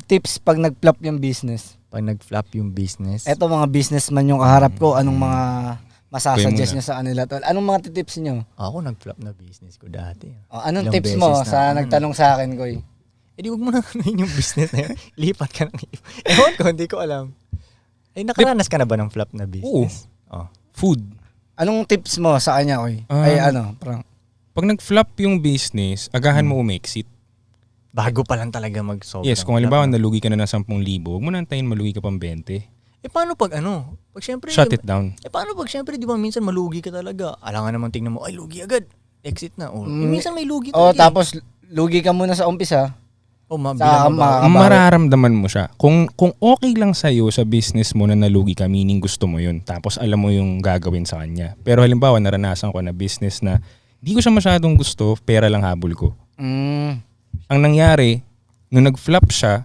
Tips pag nag-flop yung business. Pag nag-flop yung business. Eto mga businessman yung kaharap ko, anong mga masasuggest muna. nyo sa kanila tol? Anong mga tips nyo? Ako nag-flop na business ko dati. Anong Ilang tips mo beses na, sa nagtanong sa akin, Koy? di wag mo na anuhin yung business na yun. Lipat ka ng lipat. Ewan ko, hindi ko alam. Nakaranas ka na ba ng flop na business? Oo. Food. Anong tips mo sa kanya, Koy? Parang Pag nag-flop yung business, agahan mo umexit. Bago pa lang talaga mag-solve. Yes, kung halimbawa nalugi ka na ng 10,000, huwag mo na antayin malugi ka pang 20. Paano pag ano? Pag syempre, Shut it down. paano pag syempre, di ba minsan malugi ka talaga? Alangan naman tingnan mo, ay lugi agad. Exit na. Minsan may lugi talaga. tapos lugi ka muna sa umpisa. Mararamdaman mo siya. Kung okay lang sa'yo sa business mo na nalugi ka, meaning gusto mo yun, tapos alam mo yung gagawin sa kanya. Pero halimbawa, naranasan ko na business na di ko siya masyadong gusto, pera lang habol ko. Ang nangyari, nung nag-flop siya,